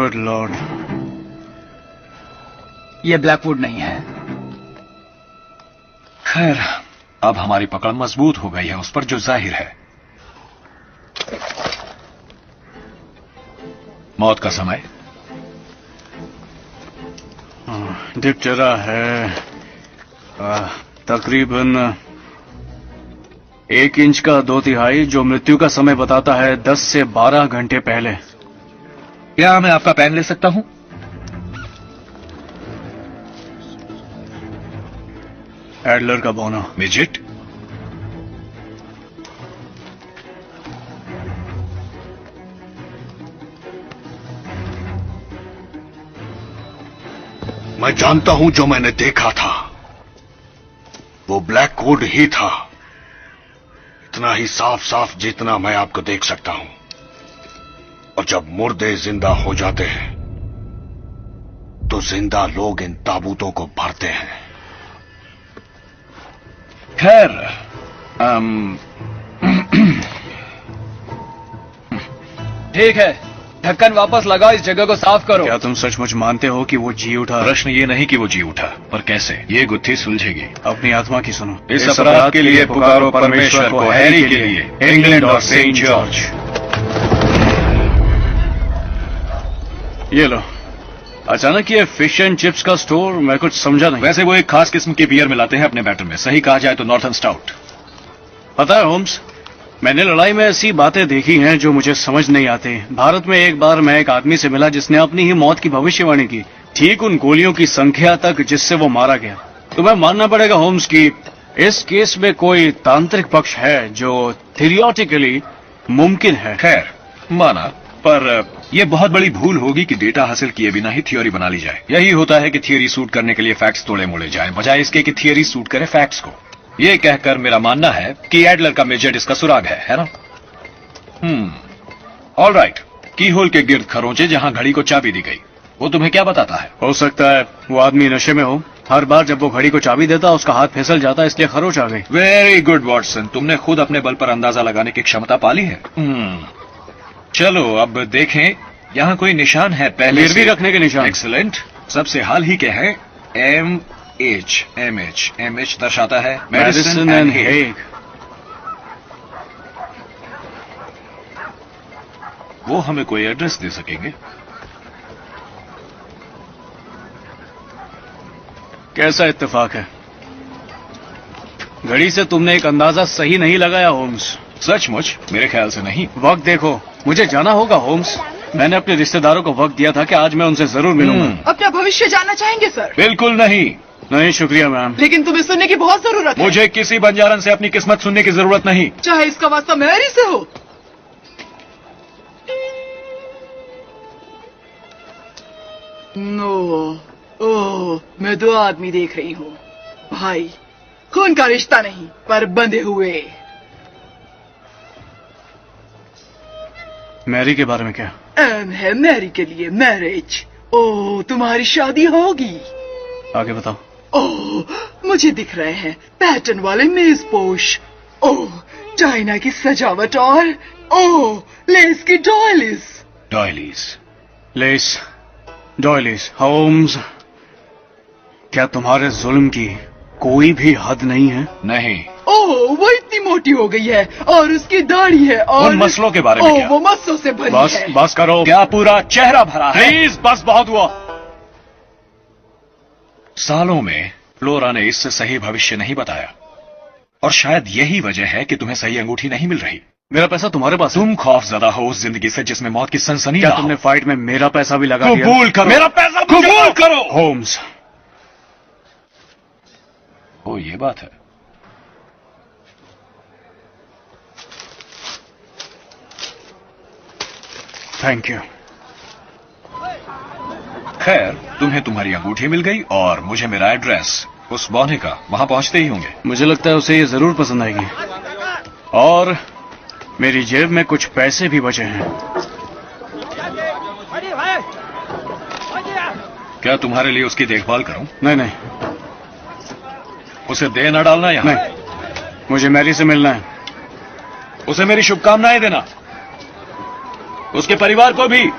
Good Lord, ये Blackwood नहीं है। खैर, अब हमारी पकड़ मजबूत हो गई है उस पर, जो जाहिर है। मौत का समय डिप्टेरा है तकरीबन 1 इंच का 2/3, जो मृत्यु का समय बताता है 10 से 12 घंटे पहले। क्या मैं आपका पेन ले सकता हूं? एडलर का बोना। मिजिट, मैं जानता हूं जो मैंने देखा था वो ब्लैक कोड ही था, इतना ही साफ साफ जितना मैं आपको देख सकता हूं। और जब मुर्दे जिंदा हो जाते हैं तो जिंदा लोग इन ताबूतों को भरते हैं। खैर, ठीक है, ढक्कन वापस लगाओ, इस जगह को साफ करो। क्या तुम सचमुच मानते हो कि वो जी उठा? प्रश्न ये नहीं कि वो जी उठा, पर कैसे, ये गुत्थी सुलझेगी। अपनी आत्मा की सुनो। इस अपराध के लिए पुकारो परमेश्वर को, हैरी के लिए, इंग्लैंड और सेंट जॉर्ज। ये लो। अचानक ये फिश एंड चिप्स का स्टोर, मैं कुछ समझा नहीं। वैसे वो एक खास किस्म की बियर मिलाते हैं अपने बैटर में, सही कहा जाए तो नॉर्थन स्टाउट। पता है होम्स, मैंने लड़ाई में ऐसी बातें देखी हैं जो मुझे समझ नहीं आती। भारत में एक बार मैं एक आदमी से मिला जिसने अपनी ही मौत की भविष्यवाणी की, ठीक उन गोलियों की संख्या तक जिससे वो मारा गया। तुम्हें मानना पड़ेगा होम्स कि इस केस में कोई तांत्रिक पक्ष है जो थियोरिटिकली मुमकिन है। खैर, माना, पर यह बहुत बड़ी भूल होगी कि डेटा हासिल किए बिना ही थ्योरी बना ली जाए। यही होता है कि थ्योरी सूट करने के लिए फैक्ट्स तोड़े मोड़े जाएं, बजाय इसके कि थ्योरी सूट करे फैक्ट्स को। ये कहकर मेरा मानना है कि एडलर का मेजर इसका सुराग है ना? All right. की होल के गिर्द खरोंचे जहां घड़ी को चाबी दी गई, वो तुम्हें क्या बताता है? हो सकता है वो आदमी नशे में हो। हर बार जब वो घड़ी को चाबी देता उसका हाथ फिसल जाता, इसलिए खरोच आ गई। वेरी गुड वॉटसन, तुमने खुद अपने बल पर अंदाजा लगाने की क्षमता पाली है। चलो अब देखें, यहाँ कोई निशान है पहले गिरवी रखने के निशान। एक्सीलेंट। सबसे हाल ही के हैं MH दर्शाता है मेडिसिन एंड हेग। वो हमें कोई एड्रेस दे सकेंगे? कैसा इत्तेफाक है, घड़ी से तुमने एक अंदाजा सही नहीं लगाया होम्स। सचमुच? मेरे ख्याल से नहीं। वक्त देखो, मुझे जाना होगा होम्स। मैंने अपने रिश्तेदारों को वक्त दिया था कि आज मैं उनसे जरूर मिलूंगा। अपना भविष्य जानना चाहेंगे सर? बिल्कुल नहीं। नहीं शुक्रिया मैम। लेकिन तुम्हें सुनने की बहुत जरूरत है। मुझे किसी बंजारन से अपनी किस्मत सुनने की जरूरत नहीं, चाहे इसका वास्ता मैरी से हो। ओह, मैं 2 आदमी देख रही हूँ। भाई, खून का रिश्ता नहीं, पर बंधे हुए। मैरी के बारे में क्या? एम है मैरी के लिए मैरिज। ओह, तुम्हारी शादी होगी। आगे बताओ। ओह, मुझे दिख रहे हैं पैटर्न वाले मेज पोश। ओह, चाइना की सजावट और ओह, लेस की डॉयलिस। लेस डॉयलिस। होम्स, क्या तुम्हारे जुल्म की कोई भी हद नहीं है? नहीं। ओह, वो इतनी मोटी हो गई है और उसकी दाढ़ी है और उन मसलों के बारे में क्या? वो मस्सों से भरी है। बस करो। क्या पूरा चेहरा भरा है? प्लीज बस, बहुत हुआ। सालों में फ्लोरा ने इससे सही भविष्य नहीं बताया, और शायद यही वजह है कि तुम्हें सही अंगूठी नहीं मिल रही। मेरा पैसा तुम्हारे पास है। तुम खौफजदा हो उस जिंदगी से जिसमें मौत की सनसनी। क्या तुमने फाइट में मेरा पैसा भी लगा दिया? कबूल करो। मेरा पैसा कबूल करो। होम्स। ओ, ये बात है। Thank you. खैर, तुम्हें तुम्हारी अंगूठी मिल गई और मुझे मेरा एड्रेस। उस बौने का वहां पहुंचते ही होंगे। मुझे लगता है उसे ये जरूर पसंद आएगी। और मेरी जेब में कुछ पैसे भी बचे हैं। क्या तुम्हारे लिए उसकी देखभाल करूं? नहीं, उसे दे न डालना यहां। नहीं, मुझे मैरी से मिलना है। उसे मेरी शुभकामनाएं देना, उसके परिवार को भी।